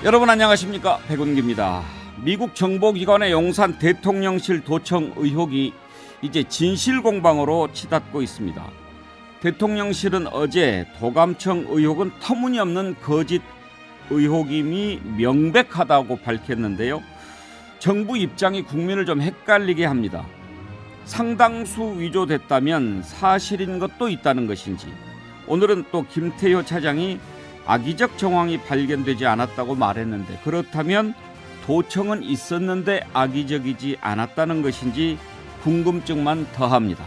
여러분 안녕하십니까, 백운기입니다. 미국 정보기관의 용산 대통령실 도청 의혹이 이제 진실공방으로 치닫고 있습니다. 대통령실은 어제 도감청 의혹은 터무니없는 거짓 의혹임이 명백하다고 밝혔는데요. 정부 입장이 국민을 좀 헷갈리게 합니다. 상당수 위조됐다면 사실인 것도 있다는 것인지, 오늘은 또 김태효 차장이 악의적 정황이 발견되지 않았다고 말했는데, 그렇다면 도청은 있었는데 악의적이지 않았다는 것인지 궁금증만 더합니다.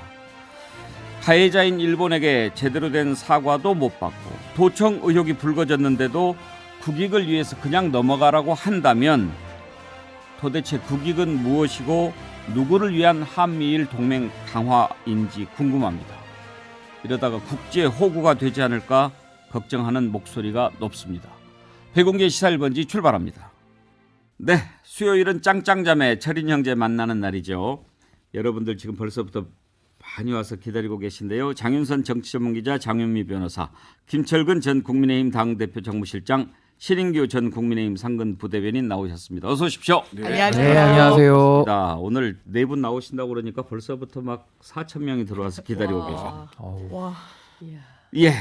가해자인 일본에게 제대로 된 사과도 못 받고 도청 의혹이 불거졌는데도 국익을 위해서 그냥 넘어가라고 한다면 도대체 국익은 무엇이고 누구를 위한 한미일 동맹 강화인지 궁금합니다. 이러다가 국제 호구가 되지 않을까 걱정하는 목소리가 높습니다. 백운기 시사 1번지 출발합니다. 네, 수요일은 짱짱자매 철인 형제 만나는 날이죠. 여러분들 지금 벌써부터 많이 와서 기다리고 계신데요. 장윤선 정치전문기자, 장윤미 변호사, 김철근 전 국민의힘 당대표 정무실장, 신인규 전 국민의힘 상근 부대변인 나오셨습니다. 어서 오십시오. 네, 안녕하세요. 네, 안녕하세요. 자, 오늘 네 분 나오신다고 그러니까 벌써부터 막 4,000명이 들어와서 기다리고 계셔. 와, 예.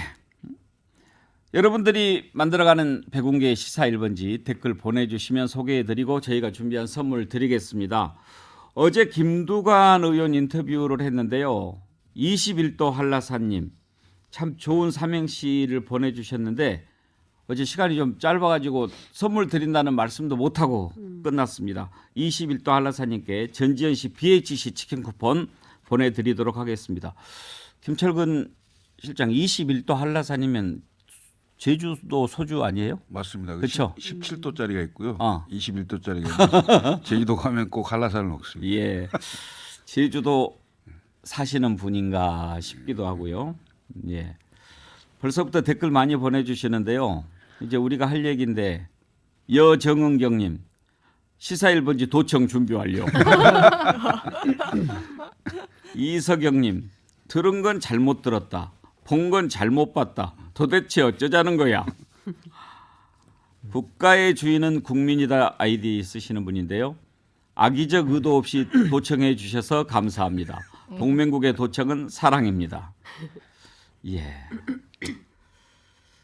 여러분들이 만들어가는 백운기의 시사 1번지 댓글 보내주시면 소개해드리고 저희가 준비한 선물 드리겠습니다. 어제 김두관 의원 인터뷰를 했는데요. 21도 한라산님 참 좋은 삼행시를 보내주셨는데 어제 시간이 좀 짧아가지고 선물 드린다는 말씀도 못하고 끝났습니다. 21도 한라산님께 전지현씨 BHC 치킨 쿠폰 보내드리도록 하겠습니다. 김철근 실장, 21도 한라산이면 제주도 소주 아니에요? 맞습니다. 그렇죠. 17도짜리가 있고요. 21도짜리가 있고 제주도 가면 꼭 한라산을 먹습니다. 예. 제주도 사시는 분인가 싶기도 하고요. 예. 벌써부터 댓글 많이 보내주시는데요. 이제 우리가 할 얘기인데, 여정은경님 시사 1번지 도청 준비 완료. 이석영님 들은 건 잘못 들었다, 본 건 잘못 봤다, 도대체 어쩌자는 거야. 국가의 주인은 국민이다 아이디 쓰시는 분인데요. 악의적 의도 없이 도청해 주셔서 감사합니다. 동맹국의 도청은 사랑입니다. 예.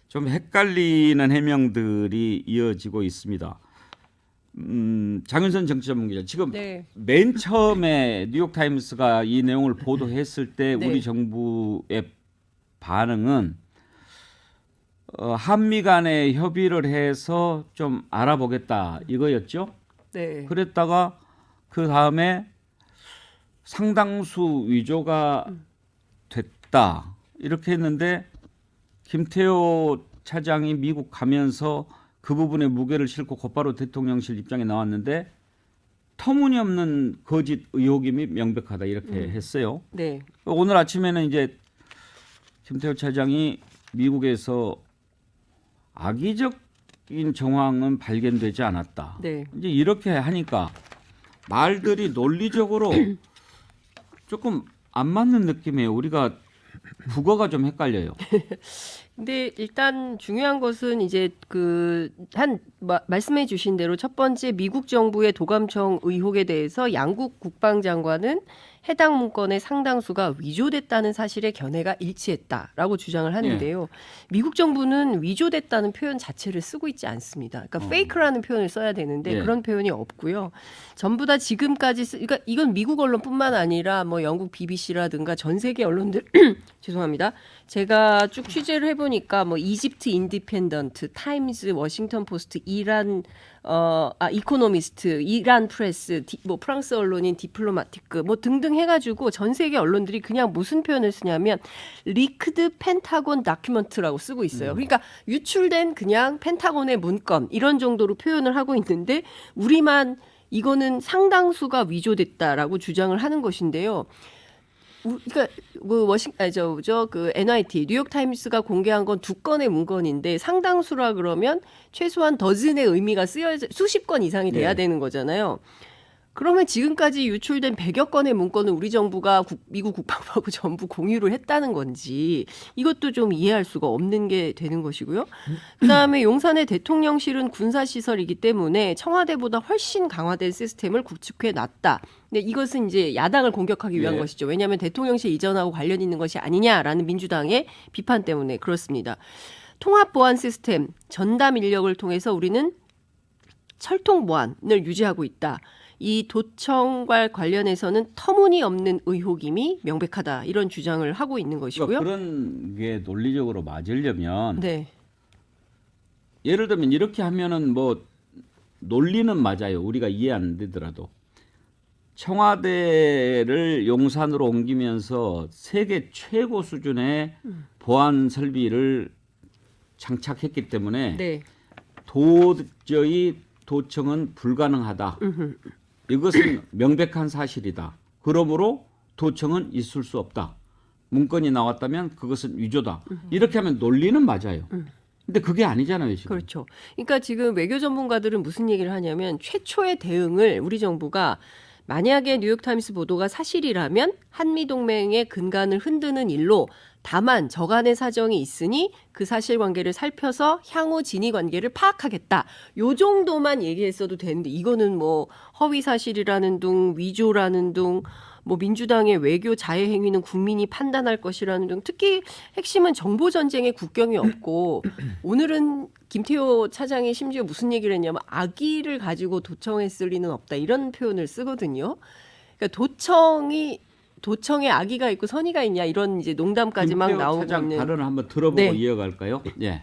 좀 헷갈리는 해명들이 이어지고 있습니다. 장윤선 정치전문기자, 지금 네. 맨 처음에 뉴욕타임스가 이 내용을 보도했을 때 네. 우리 정부의 반응은 한미 간에 협의를 해서 좀 알아보겠다 이거였죠. 네. 그랬다가 그 다음에 상당수 위조가 됐다 이렇게 했는데, 김태효 차장이 미국 가면서 그 부분에 무게를 싣고 곧바로 대통령실 입장에 나왔는데 터무니없는 거짓 의혹임이 명백하다 이렇게 했어요. 네. 오늘 아침에는 이제 김태효 차장이 미국에서 악의적인 정황은 발견되지 않았다. 네. 이제 이렇게 하니까 말들이 논리적으로 조금 안 맞는 느낌이에요. 우리가 국어가 좀 헷갈려요. 근데 일단 중요한 것은 이제 말씀해 주신 대로 첫 번째 미국 정부의 도감청 의혹에 대해서 양국 국방장관은 해당 문건의 상당수가 위조됐다는 사실에 견해가 일치했다라고 주장을 하는데요. 미국 정부는 위조됐다는 표현 자체를 쓰고 있지 않습니다. 그러니까 페이크라는 표현을 써야 되는데 예. 그런 표현이 없고요. 전부 다 지금까지 그러니까 이건 미국 언론뿐만 아니라 뭐 영국 BBC라든가 전 세계 언론들 죄송합니다. 제가 쭉 취재를 해보니까 뭐 이집트 인디펜던트, 타임즈, 워싱턴 포스트, 이란 이코노미스트, 이란 프레스, 뭐 프랑스 언론인 디플로마티크 뭐 등등 해가지고 전 세계 언론들이 그냥 무슨 표현을 쓰냐면 리크드 펜타곤 다큐먼트라고 쓰고 있어요. 그러니까 유출된 그냥 펜타곤의 문건 이런 정도로 표현을 하고 있는데 우리만 이거는 상당수가 위조됐다라고 주장을 하는 것인데요. 그러니까 그 NYT 뉴욕 타임스가 공개한 건 2건의 문건인데 상당수라 그러면 최소한 더즌의 의미가 쓰여 수십 건 이상이 돼야 네. 되는 거잖아요. 그러면 지금까지 유출된 100여 건의 문건은 우리 정부가 미국 국방부하고 전부 공유를 했다는 건지 이것도 좀 이해할 수가 없는 게 되는 것이고요. 그다음에 용산의 대통령실은 군사시설이기 때문에 청와대보다 훨씬 강화된 시스템을 구축해 놨다. 근데 이것은 이제 야당을 공격하기 위한 예. 것이죠. 왜냐하면 대통령실 이전하고 관련 있는 것이 아니냐라는 민주당의 비판 때문에 그렇습니다. 통합 보안 시스템, 전담 인력을 통해서 우리는 철통 보안을 유지하고 있다. 이 도청과 관련해서는 터무니없는 의혹임이 명백하다. 이런 주장을 하고 있는 것이고요. 그러니까 그런 게 논리적으로 맞으려면 네. 예를 들면 이렇게 하면은 뭐 논리는 맞아요. 우리가 이해 안 되더라도 청와대를 용산으로 옮기면서 세계 최고 수준의 보안 설비를 장착했기 때문에 네. 도저히 도청은 불가능하다. 이것은 명백한 사실이다. 그러므로 도청은 있을 수 없다. 문건이 나왔다면 그것은 위조다. 이렇게 하면 논리는 맞아요. 근데 그게 아니잖아요, 지금. 그렇죠. 그러니까 지금 외교 전문가들은 무슨 얘기를 하냐면 최초의 대응을 우리 정부가 만약에 뉴욕타임스 보도가 사실이라면 한미동맹의 근간을 흔드는 일로 다만 저간의 사정이 있으니 그 사실관계를 살펴서 향후 진위관계를 파악하겠다. 요 정도만 얘기했어도 되는데 이거는 뭐 허위사실이라는 둥 위조라는 둥 뭐 민주당의 외교 자해 행위는 국민이 판단할 것이라는 등 특히 핵심은 정보 전쟁의 국경이 없고 오늘은 김태호 차장이 심지어 무슨 얘기를 했냐면 악의를 가지고 도청했을 리는 없다 이런 표현을 쓰거든요. 그러니까 도청에 악의가 있고 선의가 있냐 이런 이제 농담까지 막 김태호 나오고 차장 있는. 발언을 한번 들어보고 네. 이어갈까요? 예.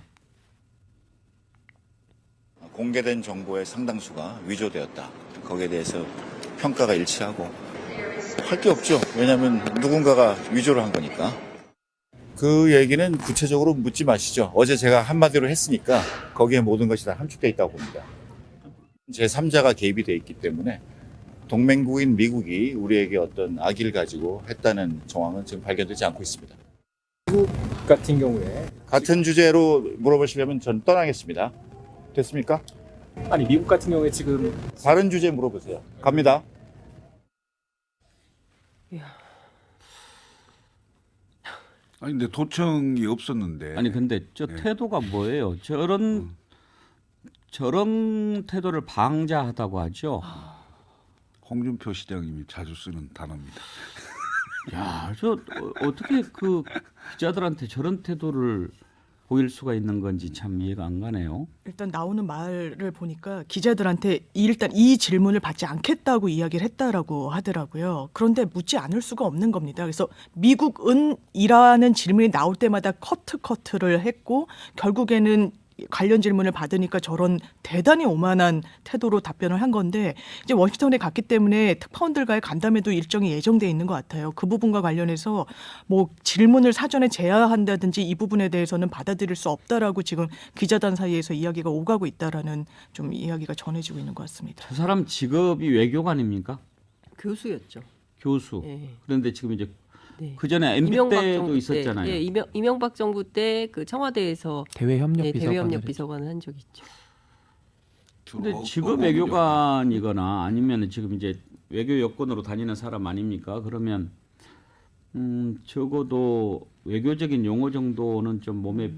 공개된 정보의 상당수가 위조되었다. 거기에 대해서 평가가 일치하고 할 게 없죠. 왜냐하면 누군가가 위조를 한 거니까. 그 얘기는 구체적으로 묻지 마시죠. 어제 제가 한마디로 했으니까 거기에 모든 것이 다 함축되어 있다고 봅니다. 제3자가 개입이 되어 있기 때문에 동맹국인 미국이 우리에게 어떤 악의를 가지고 했다는 정황은 지금 발견되지 않고 있습니다. 미국 같은 경우에 같은 주제로 물어보시려면 전 떠나겠습니다. 됐습니까? 아니 미국 같은 경우에 지금 다른 주제 물어보세요. 갑니다. 아니 근데 도청이 없었는데. 아니 근데 저 네. 태도가 뭐예요? 저런 태도를 방자하다고 하죠. 홍준표 시장님이 자주 쓰는 단어입니다. 야, 저 어떻게 그 기자들한테 저런 태도를 보일 수가 있는 건지 참 이해가 안 가네요. 일단 나오는 말을 보니까 기자들한테 일단 이 질문을 받지 않겠다고 이야기를 했다라고 하더라고요. 그런데 묻지 않을 수가 없는 겁니다. 그래서 미국은이라는 질문이 나올 때마다 커트를 했고 결국에는 관련 질문을 받으니까 저런 대단히 오만한 태도로 답변을 한 건데 이제 워싱턴에 갔기 때문에 특파원들과의 간담회도 일정이 예정돼 있는 것 같아요. 그 부분과 관련해서 뭐 질문을 사전에 제한한다든지 이 부분에 대해서는 받아들일 수 없다라고 지금 기자단 사이에서 이야기가 오가고 있다라는 좀 이야기가 전해지고 있는 것 같습니다. 저 사람 직업이 외교관입니까? 교수였죠. 교수. 예. 그런데 지금 이제 네. 그 전에 MB 이명박 때도 정부 때, 있었잖아요. 예, 이명박 정부 때 그 청와대에서 대외협력 비서관을 대외협력 비서관을 한 적이 있죠. 근데 직업 외교관이거나 아니면 지금 이제 외교 여권으로 다니는 사람 아닙니까? 그러면 적어도 외교적인 용어 정도는 좀 몸에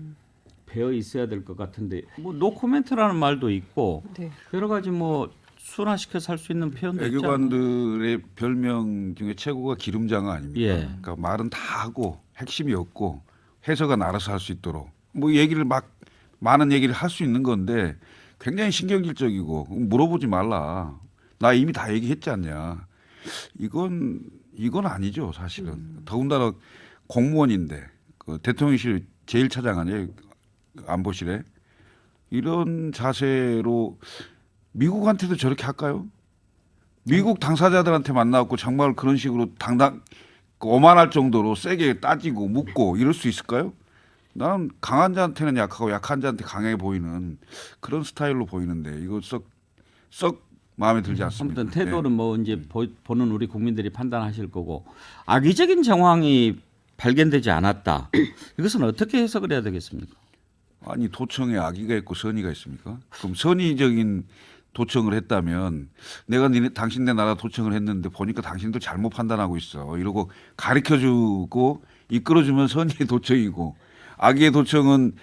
배어 있어야 될 것 같은데 뭐 노코멘트라는 말도 있고 네. 여러 가지 뭐 순화시켜 살 수 있는 표현도 있잖아요. 외교관들의 별명 중에 최고가 기름장어 아닙니까? 예. 그러니까 말은 다 하고 핵심이 없고 해석은 알아서 할 수 있도록 뭐 얘기를 막 많은 얘기를 할 수 있는 건데 굉장히 신경질적이고 물어보지 말라. 나 이미 다 얘기했지 않냐. 이건 아니죠 사실은. 더군다나 공무원인데 그 대통령실 제1차장 아니에요 안보실에 이런 자세로 미국한테도 저렇게 할까요? 미국 당사자들한테 만나고 정말 그런 식으로 오만할 정도로 세게 따지고 묻고 이럴 수 있을까요? 나는 강한 자한테는 약하고 약한 자한테 강해 보이는 그런 스타일로 보이는데 이거 썩 마음에 들지 않습니다. 아무튼 태도는 뭐 이제 보는 우리 국민들이 판단하실 거고 악의적인 정황이 발견되지 않았다. 이것은 어떻게 해석을 해야 되겠습니까? 아니 도청에 악의가 있고 선의가 있습니까? 그럼 선의적인 도청을 했다면 내가 당신네 나라 도청을 했는데 보니까 당신들 잘못 판단하고 있어. 이러고 가르쳐주고 이끌어주면 선의의 도청이고 악의의 도청은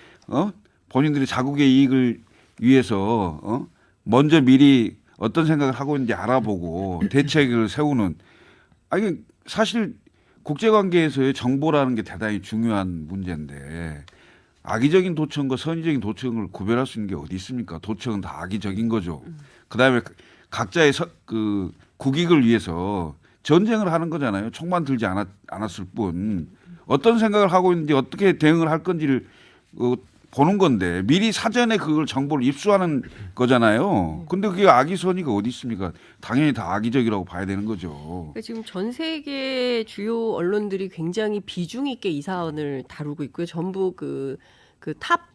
본인들이 자국의 이익을 위해서 먼저 미리 어떤 생각을 하고 있는지 알아보고 대책을 세우는 아니 사실 국제관계에서의 정보라는 게 대단히 중요한 문제인데 악의적인 도청과 선의적인 도청을 구별할 수 있는 게 어디 있습니까? 도청은 다 악의적인 거죠. 그다음에 각자의 그 국익을 위해서 전쟁을 하는 거잖아요. 총만 들지 않았을 뿐 어떤 생각을 하고 있는지 어떻게 대응을 할 건지를 보는 건데 미리 사전에 그걸 정보를 입수하는 거잖아요. 근데 그게 악의 선의가 어디 있습니까? 당연히 다 악의적이라고 봐야 되는 거죠. 그러니까 지금 전 세계 주요 언론들이 굉장히 비중 있게 이 사안을 다루고 있고요. 전부 그 탑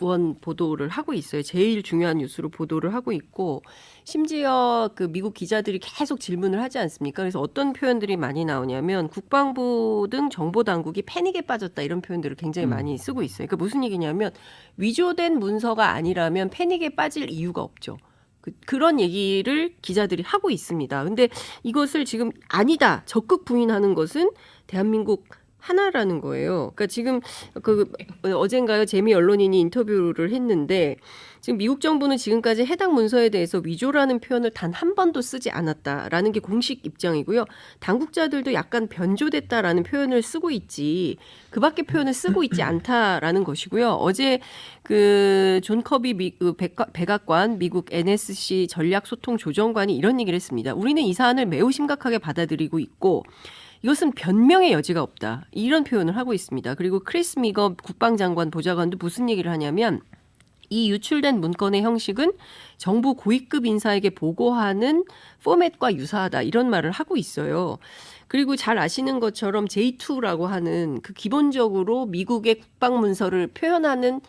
원 보도를 하고 있어요. 제일 중요한 뉴스로 보도를 하고 있고 심지어 그 미국 기자들이 계속 질문을 하지 않습니까? 그래서 어떤 표현들이 많이 나오냐면 국방부 등 정보 당국이 패닉에 빠졌다 이런 표현들을 굉장히 많이 쓰고 있어요. 그러니까 무슨 얘기냐면 위조된 문서가 아니라면 패닉에 빠질 이유가 없죠. 그런 얘기를 기자들이 하고 있습니다. 근데 이것을 지금 아니다 적극 부인하는 것은 대한민국 하나라는 거예요. 그러니까 지금 어젠가요 재미 언론인이 인터뷰를 했는데 지금 미국 정부는 지금까지 해당 문서에 대해서 위조라는 표현을 단 한 번도 쓰지 않았다라는 게 공식 입장이고요. 당국자들도 약간 변조됐다라는 표현을 쓰고 있지 그밖에 표현을 쓰고 있지 않다라는 것이고요. 어제 그 존 커비 백악관 미국 NSC 전략소통조정관이 이런 얘기를 했습니다. 우리는 이 사안을 매우 심각하게 받아들이고 있고 이것은 변명의 여지가 없다. 이런 표현을 하고 있습니다. 그리고 크리스 미거 국방장관 보좌관도 무슨 얘기를 하냐면 이 유출된 문건의 형식은 정부 고위급 인사에게 보고하는 포맷과 유사하다. 이런 말을 하고 있어요. 그리고 잘 아시는 것처럼 J2라고 하는 그 기본적으로 미국의 국방 문서를 표현하는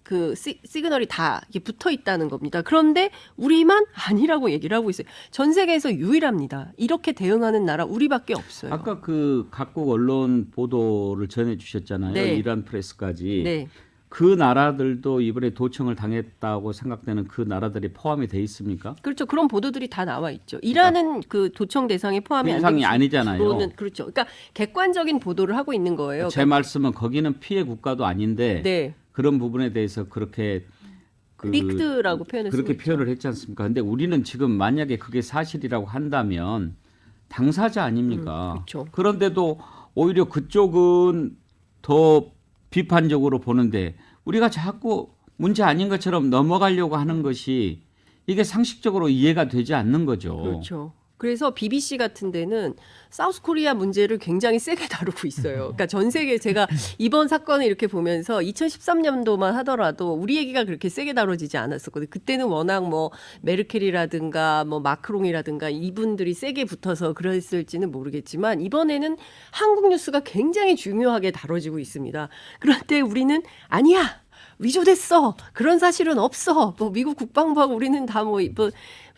그 시그널이 다 이게 붙어 있다는 겁니다. 그런데 우리만 아니라고 얘기를 하고 있어요. 전 세계에서 유일합니다. 이렇게 대응하는 나라 우리밖에 없어요. 아까 그 각국 언론 보도를 전해 주셨잖아요. 네. 이란 프레스까지. 네. 그 나라들도 이번에 도청을 당했다고 생각되는 그 나라들이 포함이 돼 있습니까? 그렇죠. 그런 보도들이 다 나와 있죠. 이란은 그 도청 대상에 포함이 안 대상이 되고 아니잖아요. 주로는 그렇죠. 그러니까 객관적인 보도를 하고 있는 거예요. 제 말씀은 거기는 피해 국가도 아닌데 네. 그런 부분에 대해서 그렇게 릭드라고 표현을 그렇게 쓰고 표현을 했지 않습니까? 근데 우리는 지금 만약에 그게 사실이라고 한다면 당사자 아닙니까? 그렇죠. 그런데도 오히려 그쪽은 더 비판적으로 보는데 우리가 자꾸 문제 아닌 것처럼 넘어가려고 하는 것이 이게 상식적으로 이해가 되지 않는 거죠. 그렇죠. 그래서 BBC 같은 데는 사우스 코리아 문제를 굉장히 세게 다루고 있어요. 그러니까 전 세계 제가 이번 사건을 이렇게 보면서 2013년도만 하더라도 우리 얘기가 그렇게 세게 다뤄지지 않았었거든요. 그때는 워낙 뭐 메르켈이라든가 뭐 마크롱이라든가 이분들이 세게 붙어서 그랬을지는 모르겠지만 이번에는 한국 뉴스가 굉장히 중요하게 다뤄지고 있습니다. 그런데 우리는 아니야. 위조됐어. 그런 사실은 없어. 뭐 미국 국방부하고 우리는 다 뭐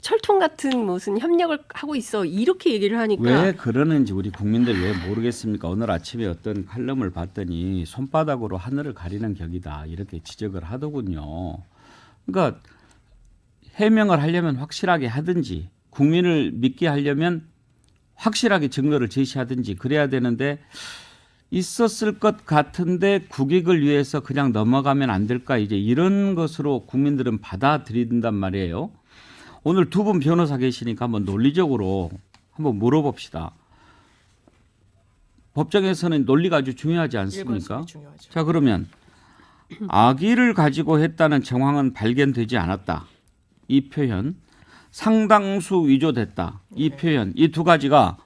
철통 같은 무슨 협력을 하고 있어. 이렇게 얘기를 하니까 왜 그러는지 우리 국민들 왜 모르겠습니까? 오늘 아침에 어떤 칼럼을 봤더니 손바닥으로 하늘을 가리는 격이다. 이렇게 지적을 하더군요. 그러니까 해명을 하려면 확실하게 하든지 국민을 믿게 하려면 확실하게 증거를 제시하든지 그래야 되는데 있었을 것 같은데 국익을 위해서 그냥 넘어가면 안 될까 이제 이런 것으로 국민들은 받아들인단 말이에요. 오늘 두 분 변호사 계시니까 한번 논리적으로 한번 물어봅시다. 법정에서는 논리가 아주 중요하지 않습니까? 일관성이 중요하죠. 자 그러면 악의를 가지고 했다는 정황은 발견되지 않았다. 이 표현. 상당수 위조됐다. 이 표현. 이 두 가지가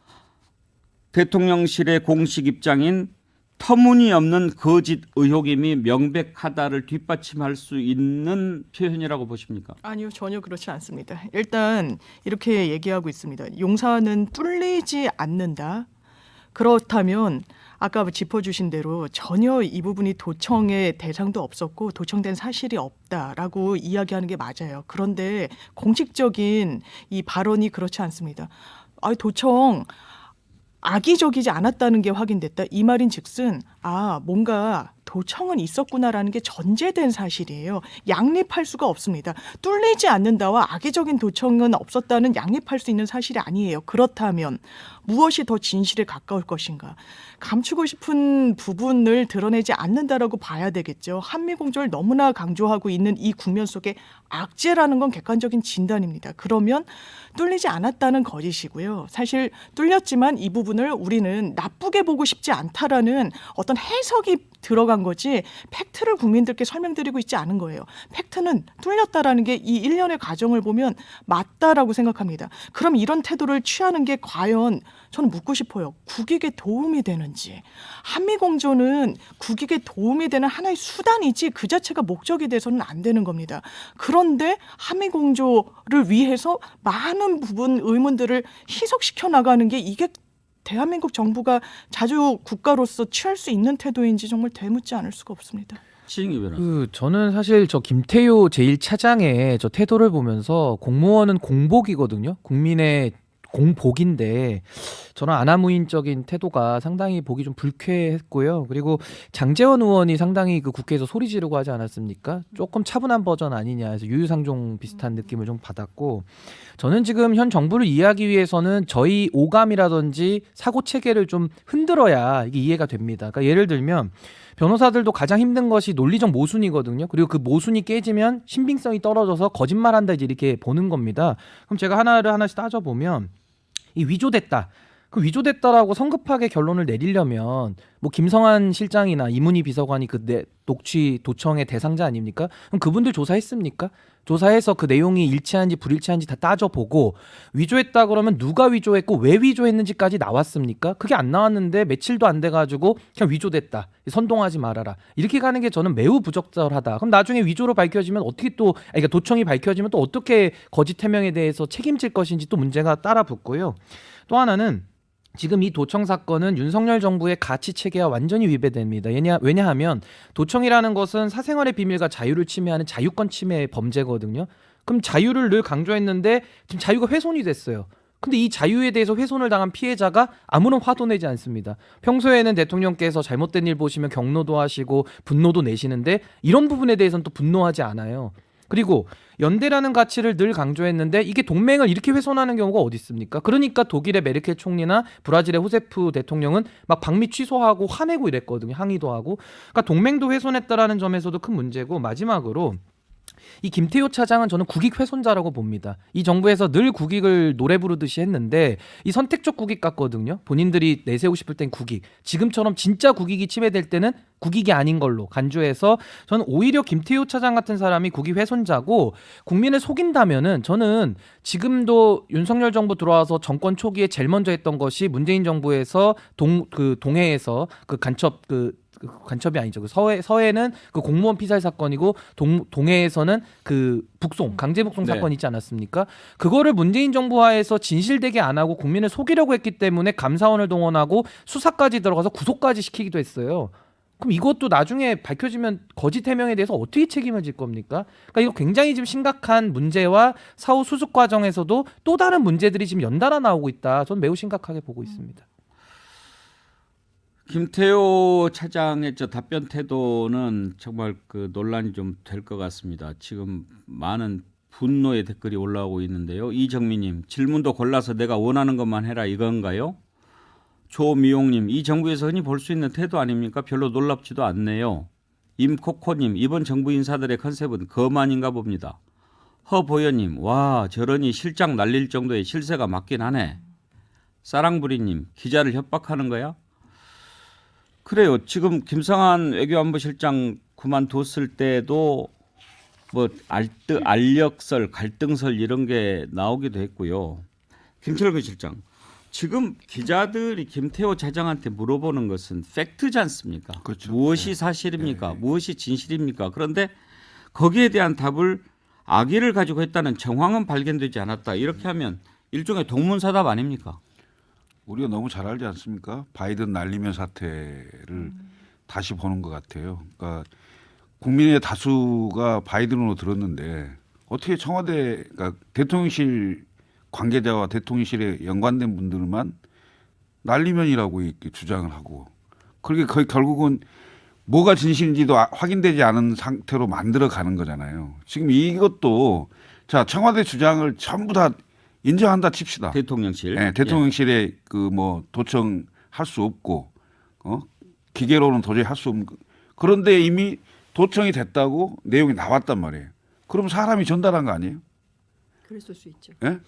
대통령실의 공식 입장인 터무니없는 거짓 의혹임이 명백하다를 뒷받침할 수 있는 표현이라고 보십니까? 아니요, 전혀 그렇지 않습니다. 일단 이렇게 얘기하고 있습니다. 용사는 뚫리지 않는다. 그렇다면 아까 짚어주신 대로 전혀 이 부분이 도청의 대상도 없었고 도청된 사실이 없다라고 이야기하는 게 맞아요. 그런데 공식적인 이 발언이 그렇지 않습니다. 도청 악의적이지 않았다는 게 확인됐다. 이 말인 즉슨 뭔가 도청은 있었구나라는 게 전제된 사실이에요. 양립할 수가 없습니다. 뚫리지 않는다와 악의적인 도청은 없었다는 양립할 수 있는 사실이 아니에요. 그렇다면 무엇이 더 진실에 가까울 것인가? 감추고 싶은 부분을 드러내지 않는다라고 봐야 되겠죠. 한미공조를 너무나 강조하고 있는 이 국면 속에 악재라는 건 객관적인 진단입니다. 그러면 뚫리지 않았다는 거짓이고요. 사실 뚫렸지만 이 부분을 우리는 나쁘게 보고 싶지 않다라는 어떤 해석이 들어간 거지 팩트를 국민들께 설명드리고 있지 않은 거예요. 팩트는 뚫렸다라는 게 이 일련의 과정을 보면 맞다라고 생각합니다. 그럼 이런 태도를 취하는 게 과연 저는 묻고 싶어요. 국익에 도움이 되는지. 한미공조는 국익에 도움이 되는 하나의 수단이지 그 자체가 목적이 돼서는 안 되는 겁니다. 그런데 한미공조를 위해서 많은 부분 의문들을 희석시켜 나가는 게 이게 대한민국 정부가 자주 국가로서 취할 수 있는 태도인지 정말 되묻지 않을 수가 없습니다. 시인기 변호사. 저는 사실 저 김태효 제1차장의 저 태도를 보면서 공무원은 공복이거든요. 국민의 공복인데 저는 아나무인적인 태도가 상당히 보기 좀 불쾌했고요. 그리고 장제원 의원이 상당히 그 국회에서 소리 지르고 하지 않았습니까? 조금 차분한 버전 아니냐 해서 유유상종 비슷한 느낌을 좀 받았고, 저는 지금 현 정부를 이해하기 위해서는 저희 오감이라든지 사고 체계를 좀 흔들어야 이게 이해가 됩니다. 그러니까 예를 들면 변호사들도 가장 힘든 것이 논리적 모순이거든요. 그리고 그 모순이 깨지면 신빙성이 떨어져서 거짓말한다 이제 이렇게 보는 겁니다. 그럼 제가 하나를 하나씩 따져보면 이 위조됐다. 그 위조됐다라고 성급하게 결론을 내리려면 뭐 김성한 실장이나 이문희 비서관이 그 녹취 도청의 대상자 아닙니까? 그럼 그분들 조사했습니까? 조사해서 그 내용이 일치한지 불일치한지 다 따져보고 위조했다 그러면 누가 위조했고 왜 위조했는지까지 나왔습니까? 그게 안 나왔는데 며칠도 안 돼가지고 그냥 위조됐다. 선동하지 말아라. 이렇게 가는 게 저는 매우 부적절하다. 그럼 나중에 위조로 밝혀지면 어떻게 또 그러니까 도청이 밝혀지면 또 어떻게 거짓 해명에 대해서 책임질 것인지 또 문제가 따라 붙고요. 또 하나는 지금 이 도청 사건은 윤석열 정부의 가치 체계와 완전히 위배됩니다. 왜냐하면 도청이라는 것은 사생활의 비밀과 자유를 침해하는 자유권 침해 범죄거든요. 그럼 자유를 늘 강조했는데 지금 자유가 훼손이 됐어요. 근데 이 자유에 대해서 훼손을 당한 피해자가 아무런 화도 내지 않습니다. 평소에는 대통령께서 잘못된 일 보시면 경로도 하시고 분노도 내시는데 이런 부분에 대해서는 또 분노하지 않아요. 그리고 연대라는 가치를 늘 강조했는데 이게 동맹을 이렇게 훼손하는 경우가 어디 있습니까? 그러니까 독일의 메르켈 총리나 브라질의 호세프 대통령은 막 방미 취소하고 화내고 이랬거든요. 항의도 하고. 그러니까 동맹도 훼손했다라는 점에서도 큰 문제고, 마지막으로 이 김태효 차장은 저는 국익 훼손자라고 봅니다. 이 정부에서 늘 국익을 노래 부르듯이 했는데 이 선택적 국익 같거든요. 본인들이 내세우고 싶을 땐 국익, 지금처럼 진짜 국익이 침해될 때는 국익이 아닌 걸로 간주해서 저는 오히려 김태효 차장 같은 사람이 국익 훼손자고, 국민을 속인다면은 저는 지금도 윤석열 정부 들어와서 정권 초기에 제일 먼저 했던 것이 문재인 정부에서 동해에서 간첩이 아니죠. 그 서해는 그 공무원 피살 사건이고 동해에서는 그 강제 북송 네. 사건이 있지 않았습니까? 그거를 문재인 정부 하에서 진실되게 안 하고 국민을 속이려고 했기 때문에 감사원을 동원하고 수사까지 들어가서 구속까지 시키기도 했어요. 그럼 이것도 나중에 밝혀지면 거짓 해명에 대해서 어떻게 책임을 질 겁니까? 그러니까 이거 굉장히 지금 심각한 문제와 사후 수습 과정에서도 또 다른 문제들이 지금 연달아 나오고 있다. 저는 매우 심각하게 보고 있습니다. 김태효 차장의 저 답변 태도는 정말 그 논란이 좀 될 것 같습니다. 지금 많은 분노의 댓글이 올라오고 있는데요. 이정미님, 질문도 골라서 내가 원하는 것만 해라 이건가요? 조미용님, 이 정부에서 흔히 볼 수 있는 태도 아닙니까? 별로 놀랍지도 않네요. 임코코님, 이번 정부 인사들의 컨셉은 거만인가 봅니다. 허보현님, 와 저러니 실장 날릴 정도의 실세가 맞긴 하네. 사랑부리님, 기자를 협박하는 거야? 그래요. 지금 김성한 외교안보실장 그만뒀을 때도 뭐 알력설, 갈등설 이런 게 나오기도 했고요. 김철근 실장, 지금 기자들이 김태호 차장한테 물어보는 것은 팩트지 않습니까? 그렇죠. 무엇이 사실입니까? 무엇이 진실입니까? 그런데 거기에 대한 답을 악의를 가지고 했다는 정황은 발견되지 않았다. 이렇게 하면 일종의 동문서답 아닙니까? 우리가 너무 잘 알지 않습니까? 바이든 날리면 사태를 다시 보는 것 같아요. 그러니까 국민의 다수가 바이든으로 들었는데 어떻게 청와대, 그러니까 대통령실 관계자와 대통령실에 연관된 분들만 날리면이라고 이렇게 주장을 하고, 그렇게 거의 결국은 뭐가 진실인지도 확인되지 않은 상태로 만들어 가는 거잖아요. 지금 이것도 자 청와대 주장을 전부 다 인정한다 칩시다. 대통령실. 네, 대통령실에 그 뭐 도청할 수 없고 기계로는 도저히 할 수 없는 그런데 이미 도청이 됐다고 내용이 나왔단 말이에요. 그럼 사람이 전달한 거 아니에요? 그랬을 수 있죠. 예?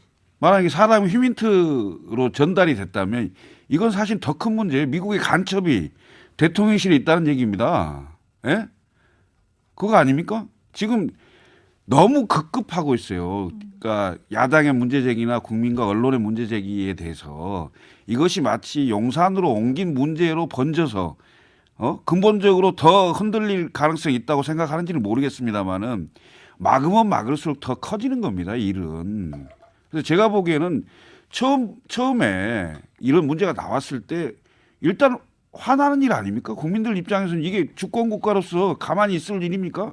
만약에 사람이 휴민트로 전달이 됐다면 이건 사실 더 큰 문제예요. 미국의 간첩이 대통령실에 있다는 얘기입니다. 예? 그거 아닙니까? 지금 너무 급급하고 있어요. 그러니까 야당의 문제 제기나 국민과 언론의 문제 제기에 대해서 이것이 마치 용산으로 옮긴 문제로 번져서 근본적으로 더 흔들릴 가능성이 있다고 생각하는지는 모르겠습니다만은 막으면 막을수록 더 커지는 겁니다. 이 일은. 그래서 제가 보기에는 처음에 이런 문제가 나왔을 때 일단 화나는 일 아닙니까? 국민들 입장에서는 이게 주권 국가로서 가만히 있을 일입니까?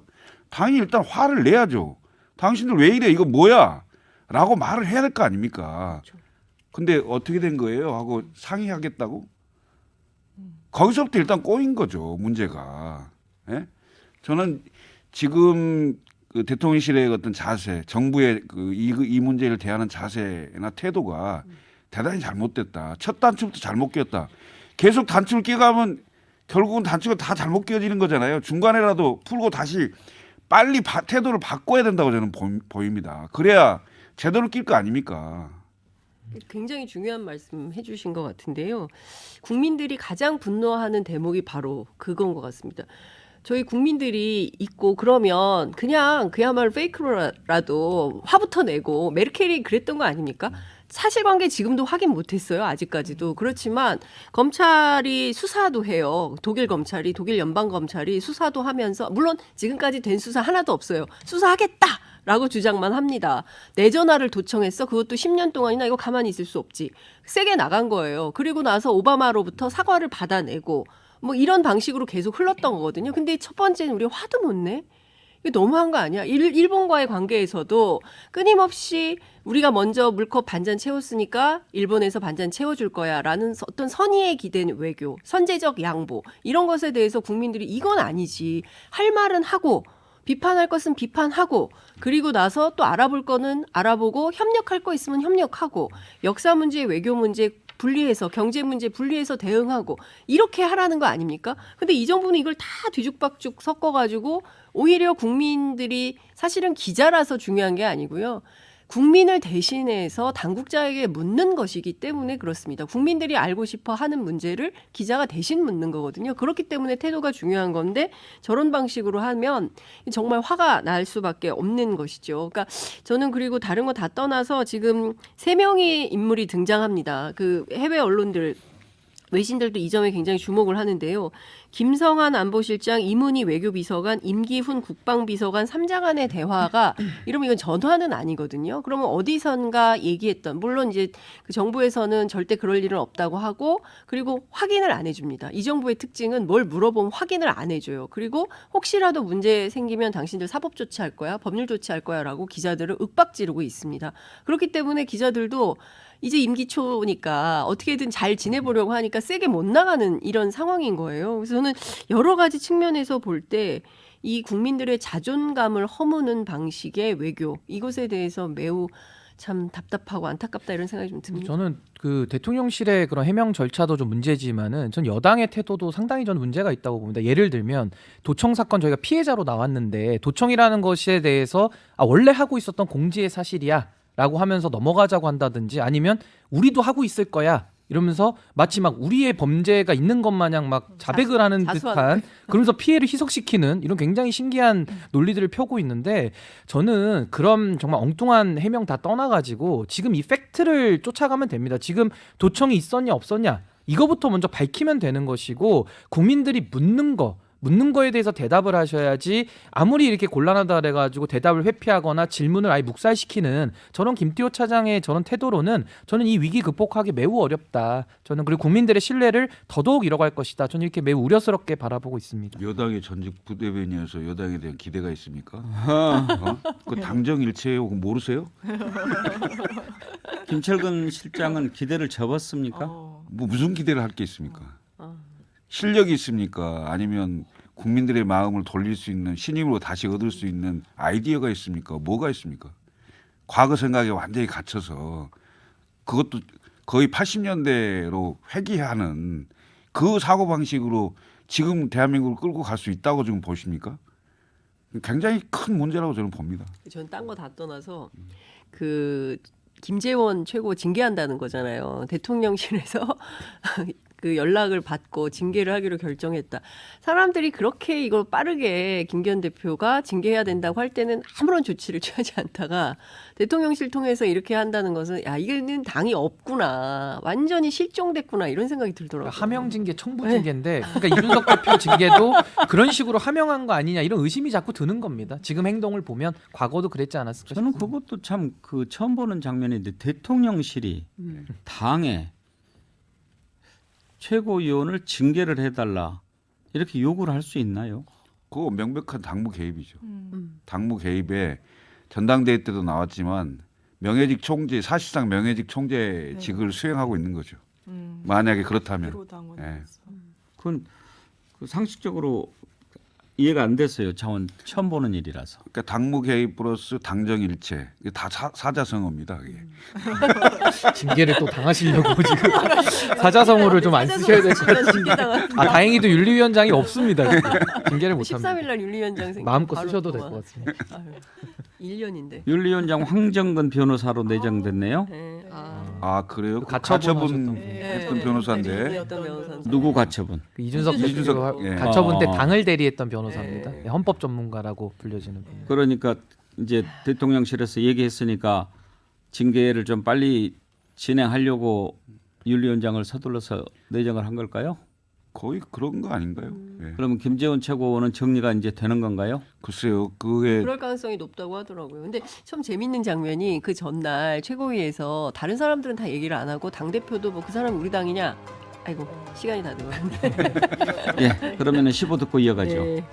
당연히 일단 화를 내야죠. 당신들 왜 이래? 이거 뭐야? 라고 말을 해야 될 거 아닙니까? 근데 어떻게 된 거예요? 하고 상의하겠다고? 거기서부터 일단 꼬인 거죠. 문제가. 예? 저는 지금 그 대통령실의 어떤 자세, 정부의 이 문제를 대하는 자세나 태도가 대단히 잘못됐다. 첫 단추부터 잘못 끼었다. 계속 단추를 끼가면 결국은 단추가 다 잘못 끼어지는 거잖아요. 중간에라도 풀고 다시 빨리 태도를 바꿔야 된다고 저는 보입니다. 그래야 제대로 낄 거 아닙니까? 굉장히 중요한 말씀 해주신 것 같은데요. 국민들이 가장 분노하는 대목이 바로 그건 것 같습니다. 저희 국민들이 있고 그러면 그냥 그야말로 페이크로라도 화부터 내고 메르켈이 그랬던 거 아닙니까? 사실관계 지금도 확인 못했어요. 아직까지도. 그렇지만 검찰이 수사도 해요. 독일 검찰이 독일 연방검찰이 수사도 하면서 물론 지금까지 된 수사 하나도 없어요. 수사하겠다. 라고 주장만 합니다. 내 전화를 도청했어. 그것도 10년 동안이나 이거 가만히 있을 수 없지. 세게 나간 거예요. 그리고 나서 오바마로부터 사과를 받아내고 뭐 이런 방식으로 계속 흘렀던 거거든요. 근데 첫 번째는 우리 화도 못 내? 이거 너무한 거 아니야? 일본과의 관계에서도 끊임없이 우리가 먼저 물컵 반잔 채웠으니까 일본에서 반잔 채워줄 거야 라는 어떤 선의에 기댄 외교, 선제적 양보 이런 것에 대해서 국민들이 이건 아니지. 할 말은 하고 비판할 것은 비판하고 그리고 나서 또 알아볼 거는 알아보고 협력할 거 있으면 협력하고 역사 문제, 외교 문제 분리해서 경제 문제 분리해서 대응하고 이렇게 하라는 거 아닙니까? 근데 이 정부는 이걸 다 뒤죽박죽 섞어가지고 오히려 국민들이 사실은 기자라서 중요한 게 아니고요. 국민을 대신해서 당국자에게 묻는 것이기 때문에 그렇습니다. 국민들이 알고 싶어 하는 문제를 기자가 대신 묻는 거거든요. 그렇기 때문에 태도가 중요한 건데 저런 방식으로 하면 정말 화가 날 수밖에 없는 것이죠. 그러니까 저는 그리고 다른 거 다 떠나서 지금 3명의 인물이 등장합니다. 그 해외 언론들 외신들도 이 점에 굉장히 주목을 하는데요. 김성한 안보실장, 이문희 외교비서관, 임기훈 국방비서관 3자 간의 대화가 이러면 이건 전화는 아니거든요. 그러면 어디선가 얘기했던 물론 이제 그 정부에서는 절대 그럴 일은 없다고 하고 그리고 확인을 안 해줍니다. 이 정부의 특징은 뭘 물어보면 확인을 안 해줘요. 그리고 혹시라도 문제 생기면 당신들 사법 조치할 거야, 법률 조치할 거야라고 기자들을 윽박지르고 있습니다. 그렇기 때문에 기자들도 이제 임기 초니까 어떻게든 잘 지내보려고 하니까 세게 못 나가는 이런 상황인 거예요. 그래서 저는 여러 가지 측면에서 볼 때 이 국민들의 자존감을 허무는 방식의 외교 이것에 대해서 매우 참 답답하고 안타깝다 이런 생각이 좀 듭니다. 저는 그 대통령실의 그런 해명 절차도 좀 문제지만은 전 여당의 태도도 상당히 저는 문제가 있다고 봅니다. 예를 들면 도청 사건 저희가 피해자로 나왔는데 도청이라는 것에 대해서 원래 하고 있었던 공지의 사실이야 라고 하면서 넘어가자고 한다든지 아니면 우리도 하고 있을 거야 이러면서 마치 막 우리의 범죄가 있는 것 마냥 막 자백을 하는 듯한 그러면서 피해를 희석시키는 이런 굉장히 신기한 논리들을 펴고 있는데 저는 그런 정말 엉뚱한 해명 다 떠나가지고 지금 이 팩트를 쫓아가면 됩니다. 지금 도청이 있었냐 없었냐 이거부터 먼저 밝히면 되는 것이고 국민들이 묻는 거에 대해서 대답을 하셔야지 아무리 이렇게 곤란하다 그래가지고 대답을 회피하거나 질문을 아예 묵살시키는 저런 김태호 차장의 저런 태도로는 저는 이 위기 극복하기 매우 어렵다. 저는 그리고 국민들의 신뢰를 더더욱 잃어갈 것이다. 저는 이렇게 매우 우려스럽게 바라보고 있습니다. 여당의 전직 부대변인이어서 여당에 대한 기대가 있습니까? 그 당정일체요 모르세요? 김철근 실장은 기대를 접었습니까? 뭐 무슨 기대를 할 게 있습니까? 실력이 있습니까? 아니면 국민들의 마음을 돌릴 수 있는 신임으로 다시 얻을 수 있는 아이디어가 있습니까? 뭐가 있습니까? 과거 생각에 완전히 갇혀서 그것도 거의 80년대로 회귀하는 그 사고 방식으로 지금 대한민국을 끌고 갈 수 있다고 지금 보십니까? 굉장히 큰 문제라고 저는 봅니다. 전 딴 거 다 떠나서 그 김재원 최고 징계한다는 거잖아요. 대통령실에서 그 연락을 받고 징계를 하기로 결정했다. 사람들이 그렇게 이걸 빠르게 김기현 대표가 징계해야 된다고 할 때는 아무런 조치를 취하지 않다가 대통령실 통해서 이렇게 한다는 것은 야 이거는 당이 없구나. 완전히 실종됐구나 이런 생각이 들더라고요. 하명 징계, 청부 징계인데 그러니까 이준석 대표 징계도 그런 식으로 하명한 거 아니냐 이런 의심이 자꾸 드는 겁니다. 지금 행동을 보면 과거도 그랬지 않았을까 저는 싶습니다. 그것도 참 그 처음 보는 장면인데 대통령실이 당에 최고위원을 징계를 해달라 이렇게 요구를 할 수 있나요? 그거 명백한 당무 개입이죠. 당무 개입에 전당대회 때도 나왔지만 명예직 총재 사실상 명예직 총재직을 수행하고 있는 거죠. 만약에 그렇다면. 예. 그건 그 상식적으로 이해가 안 됐어요. 처음 보는 일이라서. 그러니까 당무 개입 플러스 당정일체 이게 다 사자성어입니다. 그게. 징계를 또 당하시려고 지금 사자성어를 좀 안 쓰셔야 될 것 같은데. 아 다행히도 윤리위원장이 없습니다. 징계를 못 합니다. 13일 날 윤리위원장 생각 마음껏 쓰셔도 될 것 같습니다. 1년인데. 윤리위원장 황정근 변호사로 내정됐네요. 네. 아 그래요? 그 가처분 가처분 하셨던 했던 변호사인데 어떤 변호사인데. 누구 가처분? 그 이준석 이준석, 대표 예. 가처분 때 아. 당을 대리했던 변호사입니다. 헌법 전문가라고 불려지는 분. 그러니까 이제 대통령실에서 얘기했으니까 징계를 좀 빨리 진행하려고 윤리위원장을 서둘러서 내정을 한 걸까요? 거의 그런 거 아닌가요? 예. 그러면 김재원 최고는 정리가 이제 되는 건가요? 글쎄요, 그게 그럴 가능성이 높다고 하더라고요. 근데 참 재밌는 장면이 그 전날 최고위에서 다른 사람들은 다 얘기를 안 하고 당 대표도 뭐 그 사람 우리 당이냐? 아이고 시간이 다 돼가는데. 예, 그러면은 15 듣고 이어가죠. 네.